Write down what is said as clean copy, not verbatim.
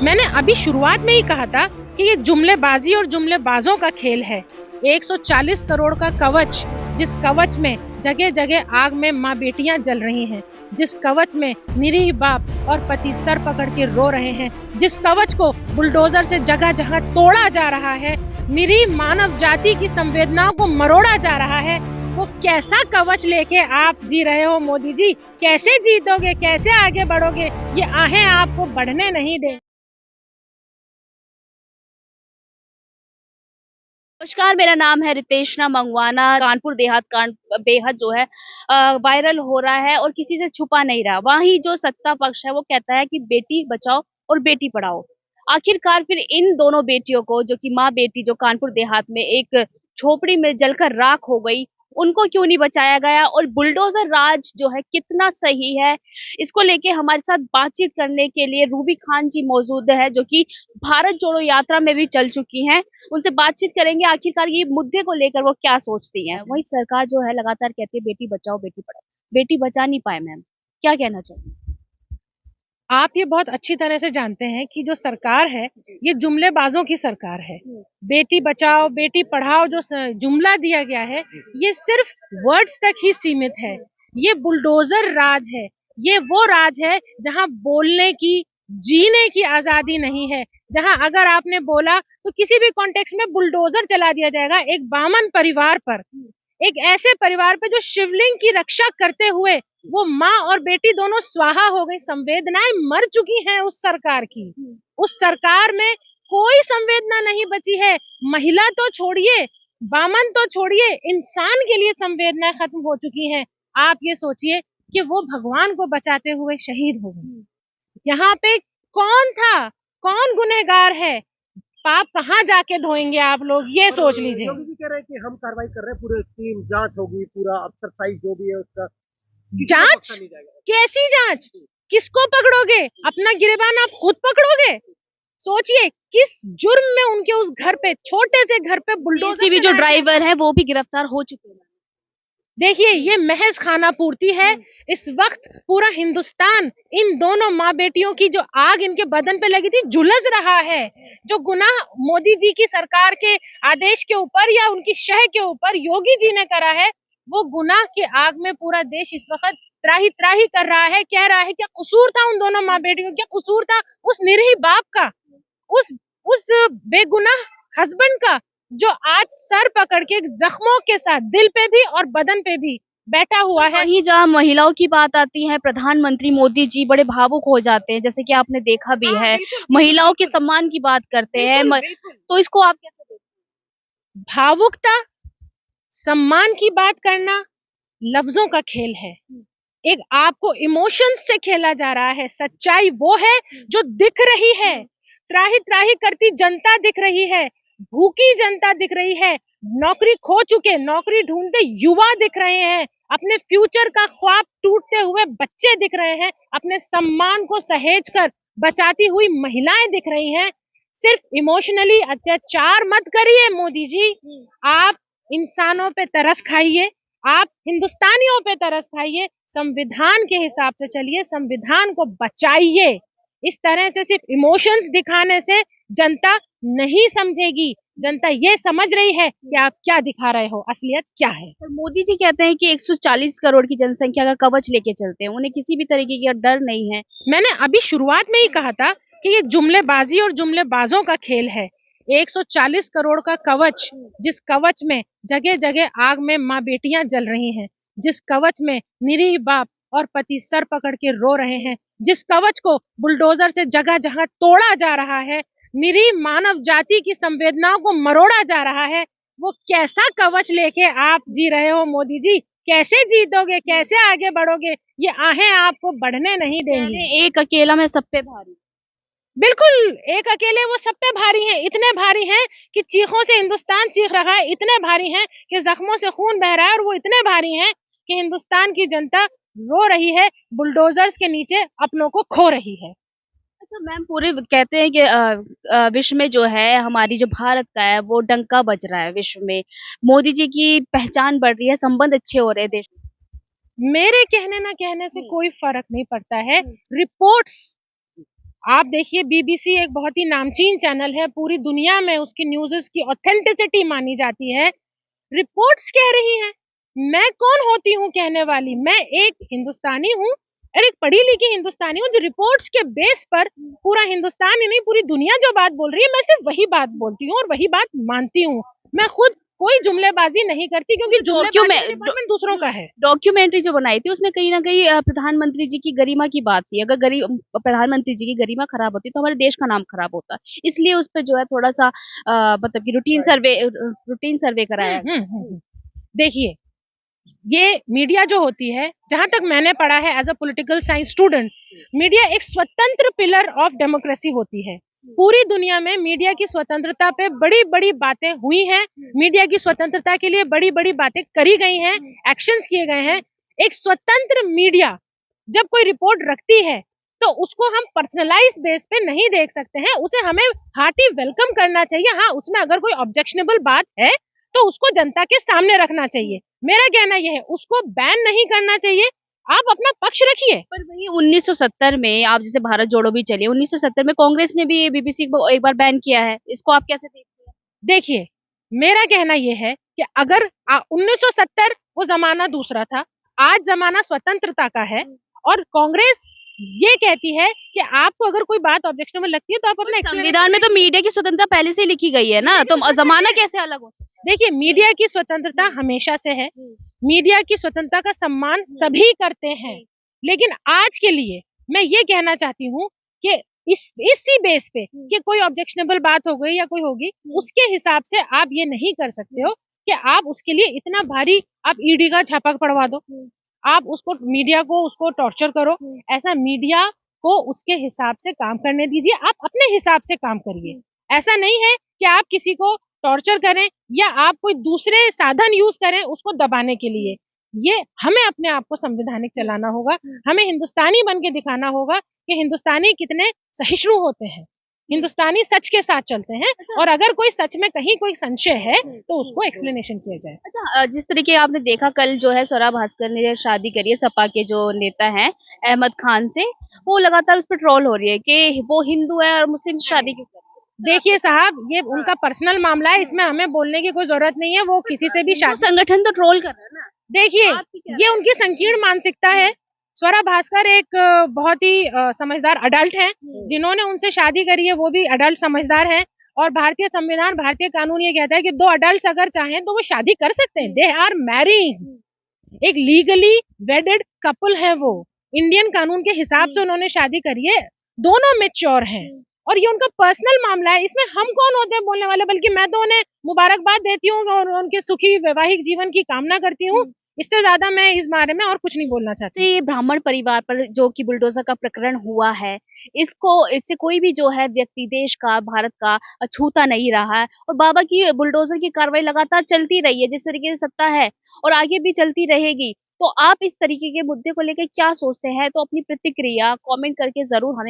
मैंने अभी शुरुआत में ही कहा था कि ये जुमलेबाजी और जुमलेबाजों का खेल है। 140 करोड़ का कवच, जिस कवच में जगह जगह आग में माँ बेटियां जल रही हैं, जिस कवच में निरीह बाप और पति सर पकड़ के रो रहे हैं, जिस कवच को बुलडोजर से जगह जगह तोड़ा जा रहा है, निरीह मानव जाति की संवेदनाओं को मरोड़ा जा रहा है, वो कैसा कवच लेके आप जी रहे हो मोदी जी? कैसे जीतोगे, कैसे आगे बढ़ोगे? ये आहें आपको बढ़ने नहीं दे। नमस्कार, मेरा नाम है रितेशना मंगवाना। कानपुर देहात कांड बेहद जो है वायरल हो रहा है और किसी से छुपा नहीं रहा। वहीं जो सत्ता पक्ष है वो कहता है कि बेटी बचाओ और बेटी पढ़ाओ। आखिरकार फिर इन दोनों बेटियों को, जो कि माँ बेटी जो कानपुर देहात में एक झोपड़ी में जलकर राख हो गई, उनको क्यों नहीं बचाया गया? और बुलडोजर राज जो है कितना सही है, इसको लेके हमारे साथ बातचीत करने के लिए रूबी खान जी मौजूद है, जो कि भारत जोड़ो यात्रा में भी चल चुकी हैं। उनसे बातचीत करेंगे आखिरकार ये मुद्दे को लेकर वो क्या सोचती हैं। वही सरकार जो है लगातार कहती है बेटी बचाओ बेटी पढ़ाओ, बेटी बचा नहीं पाए। मैम, क्या कहना चाहिए? आप ये बहुत अच्छी तरह से जानते हैं कि जो सरकार है ये जुमलेबाजों की सरकार है। बेटी बचाओ बेटी पढ़ाओ जो जुमला दिया गया है ये सिर्फ वर्ड्स तक ही सीमित है। ये बुलडोजर राज है। ये वो राज है जहां बोलने की, जीने की आजादी नहीं है, जहां अगर आपने बोला तो किसी भी कॉन्टेक्स्ट में बुलडोजर चला दिया जाएगा एक बामन परिवार पर, एक ऐसे परिवार पे जो शिवलिंग की रक्षा करते हुए वो माँ और बेटी दोनों स्वाहा हो गई। संवेदनाएं मर चुकी हैं उस सरकार की। उस सरकार में कोई संवेदना नहीं बची है। महिला तो छोड़िए, बामन तो छोड़िए, इंसान के लिए संवेदनाएं खत्म हो चुकी हैं। आप ये सोचिए कि वो भगवान को बचाते हुए शहीद हो गए। यहाँ पे कौन था, कौन गुनहगार है? पाप कहाँ जाके धोएंगे आप लोग, ये सोच लीजिए। योगी जी कह रहे हैं कि हम कार्रवाई कर रहे हैं, पूरे टीम जांच होगी, पूरा एक्सरसाइज जो भी है उसका जांच? कैसी जांच? किसको पकड़ोगे? अपना गिरेबान आप खुद पकड़ोगे? सोचिए किस जुर्म में उनके उस घर पे, छोटे से घर पे बुलडोजर भी जो चलाया गया। ड्राइवर है वो भी गिरफ्तार हो चुके हैं। देखिए ये महज खाना पूर्ति है। इस वक्त पूरा हिंदुस्तान इन दोनों माँ बेटियों की जो आग इनके बदन पे लगी थी झुलस रहा है। जो गुनाह मोदी जी की सरकार के आदेश के ऊपर या उनकी शह के ऊपर योगी जी ने करा है, वो गुनाह के आग में पूरा देश इस वक्त त्राही त्राही कर रहा है। कह रहा है क्या कसूर था उन दोनों माँ बेटियों, क्या कसूर था उस निरीह बाप का, उस उस बेगुनाह हस्बैंड का, जो आज सर पकड़ के जख्मों के साथ दिल पे भी और बदन पे भी बैठा हुआ है। वहीं जहाँ महिलाओं की बात आती है, प्रधानमंत्री मोदी जी बड़े भावुक हो जाते हैं, जैसे कि आपने देखा भी है। महिलाओं के सम्मान की बात करते हैं, तो इसको आप कैसे देखते हैं? भावुकता, सम्मान की बात करना लफ्जों का खेल है। एक आपको इमोशंस से खेला जा रहा है। सच्चाई वो है जो दिख रही है। त्राही त्राही करती जनता दिख रही है, भूखी जनता दिख रही है, नौकरी खो चुके, नौकरी ढूंढते युवा दिख रहे हैं, अपने फ्यूचर का ख्वाब टूटते हुए बच्चे दिख रहे हैं, अपने सम्मान को सहेज कर बचाती हुई महिलाएं दिख रही हैं। सिर्फ इमोशनली अत्याचार मत करिए मोदी जी। आप इंसानों पे तरस खाइए, आप हिंदुस्तानियों पे तरस खाइए, संविधान के हिसाब से चलिए, संविधान को बचाइए। इस तरह से सिर्फ इमोशंस दिखाने से जनता नहीं समझेगी। जनता ये समझ रही है कि आप क्या दिखा रहे हो, असलियत क्या है। पर मोदी जी कहते हैं कि 140 करोड़ की जनसंख्या का कवच लेके चलते हैं, उन्हें किसी भी तरीके का डर नहीं है। मैंने अभी शुरुआत में ही कहा था कि ये जुमलेबाजी और जुमलेबाजों का खेल है। 140 करोड़ का कवच, जिस कवच में जगह जगह आग में माँ बेटियां जल रही हैं, जिस कवच में निरीह बाप और पति सर पकड़ के रो रहे हैं, जिस कवच को बुलडोजर से जगह जगह तोड़ा जा रहा है, निरीह मानव जाति की संवेदनाओं को मरोड़ा जा रहा है, वो कैसा कवच लेके आप जी रहे हो मोदी जी? कैसे जीतोगे, कैसे आगे बढ़ोगे? ये आहें आपको बढ़ने नहीं देंगी। एक अकेला में सब पे भारी। बिल्कुल, एक अकेले वो सब पे भारी हैं। इतने भारी हैं कि चीखों से हिंदुस्तान चीख रहा है, इतने भारी हैं कि जख्मों से खून बह रहा है, और वो इतने भारी हैं कि हिंदुस्तान की जनता रो रही है, बुलडोजर्स के नीचे अपनों को खो रही है। अच्छा मैम, पूरे कहते हैं कि विश्व में जो है, हमारी जो भारत का है वो डंका बज रहा है विश्व में। मोदी जी की पहचान बढ़ रही है, संबंध अच्छे हो रहे हैं देश में। मेरे कहने ना कहने से कोई फर्क नहीं पड़ता है। रिपोर्ट्स आप देखिए बीबीसी एक बहुत ही नामचीन चैनल है, पूरी दुनिया में उसकी न्यूज़ की ऑथेंटिसिटी मानी जाती है। रिपोर्ट्स कह रही हैं, मैं कौन होती हूँ कहने वाली? मैं एक हिंदुस्तानी हूँ और एक पढ़ी लिखी हिंदुस्तानी हूँ जो रिपोर्ट्स के बेस पर पूरा हिंदुस्तान ही नहीं पूरी दुनिया जो बात बोल रही है मैं सिर्फ वही बात बोलती हूँ और वही बात मानती हूँ। मैं खुद कोई जुमलेबाजी नहीं करती क्योंकि जुमलेबाजी का डिपार्टमेंट दूसरों का है। डॉक्यूमेंट्री जो बनाई थी उसमें कहीं ना कहीं प्रधानमंत्री जी की गरिमा की बात थी। अगर प्रधानमंत्री जी की गरिमा खराब होती तो हमारे देश का नाम खराब होता, इसलिए उस पर जो है थोड़ा सा मतलब कि रूटीन सर्वे कराया। देखिए ये मीडिया जो होती है, जहां तक मैंने पढ़ा है as a political science student, media एक स्वतंत्र पिलर ऑफ डेमोक्रेसी होती है। पूरी दुनिया में मीडिया की स्वतंत्रता पे बड़ी बड़ी बातें हुई हैं, मीडिया की स्वतंत्रता के लिए बड़ी बड़ी बातें करी गई हैं, एक्शंस किए गए हैं। एक स्वतंत्र मीडिया जब कोई रिपोर्ट रखती है तो उसको हम पर्सनलाइज बेस पे नहीं देख सकते हैं, उसे हमें हार्टी वेलकम करना चाहिए। हाँ, उसमें अगर कोई ऑब्जेक्शनेबल बात है तो उसको जनता के सामने रखना चाहिए। मेरा कहना यह है उसको बैन नहीं करना चाहिए, आप अपना पक्ष रखिए। पर वही 1970 में आप जैसे भारत जोड़ो भी चलिए, 1970 में कांग्रेस ने भी बीबीसी को एक बार बैन किया है, इसको आप कैसे देखते हैं? देखिए मेरा कहना यह है कि अगर 1970 वो जमाना दूसरा था, आज जमाना स्वतंत्रता का है और कांग्रेस ये कहती है कि आपको अगर कोई बात ऑब्जेक्शनेबल लगती है तो आप अपना संविधान में तो मीडिया की स्वतंत्रता पहले से ही लिखी गई है ना, तो जमाना कैसे अलग हो? देखिए मीडिया की स्वतंत्रता हमेशा से है, मीडिया की स्वतंत्रता का सम्मान सभी करते हैं, लेकिन आज के लिए मैं ये कहना चाहती हूँ कि इसी बेस पे कि कोई ऑब्जेक्शनेबल बात हो गई या कोई होगी, उसके हिसाब से आप ये नहीं कर सकते हो कि आप उसके लिए इतना भारी आप ईडी का छापा पड़वा दो, आप उसको मीडिया को उसको टॉर्चर करो। ऐसा मीडिया को उसके हिसाब से काम करने दीजिए, आप अपने हिसाब से काम करिए। ऐसा नहीं है कि आप किसी को टॉर्चर करें या आप कोई दूसरे साधन यूज करें उसको दबाने के लिए। ये हमें अपने आप को संवैधानिक चलाना होगा, हमें हिंदुस्तानी बन के दिखाना होगा कि हिंदुस्तानी कितने सहिष्णु होते हैं, हिंदुस्तानी सच के साथ चलते हैं और अगर कोई सच में कहीं कोई संशय है तो उसको एक्सप्लेनेशन किया जाए। अच्छा, जिस तरीके आपने देखा कल जो है स्वरा भास्कर ने शादी करी है सपा के जो नेता हैं अहमद खान से, वो लगातार उस पर ट्रोल हो रही है कि वो हिंदू है और मुस्लिम से शादी क्यों कर रहे हैं? देखिए साहब ये उनका पर्सनल मामला है, इसमें हमें बोलने की कोई जरूरत नहीं है, वो किसी से भी शादी। संगठन तो ट्रोल कर रहा है ना। देखिए ये उनकी संकीर्ण मानसिकता है। स्वरा भास्कर एक बहुत ही समझदार अडल्ट है, जिन्होंने उनसे शादी करी है वो भी अडल्ट समझदार है और भारतीय संविधान भारतीय कानून ये कहता है कि दो अडल्ट अगर चाहें तो वो शादी कर सकते हैं, दे आर मैरिड, एक लीगली वेडेड कपल है वो, इंडियन कानून के हिसाब से उन्होंने शादी करी है, दोनों मैच्योर हैं और ये उनका पर्सनल मामला है, इसमें हम कौन होते हैं बोलने वाले। बल्कि मैं तो उन्हें मुबारकबाद देती हूँ और उनके सुखी वैवाहिक जीवन की कामना करती हूँ, इससे ज्यादा मैं इस बारे में और कुछ नहीं बोलना चाहती। ये ब्राह्मण परिवार पर जो कि बुलडोजर का प्रकरण हुआ है, इससे कोई भी जो है व्यक्ति देश का भारत का छूता नहीं रहा है और बाबा की बुलडोजर की कार्रवाई लगातार चलती रही है जिस तरीके से सत्ता है और आगे भी चलती रहेगी। तो आप इस तरीके के मुद्दे को लेकर क्या सोचते हैं? तो अपनी प्रतिक्रिया कमेंट करके जरूर हमें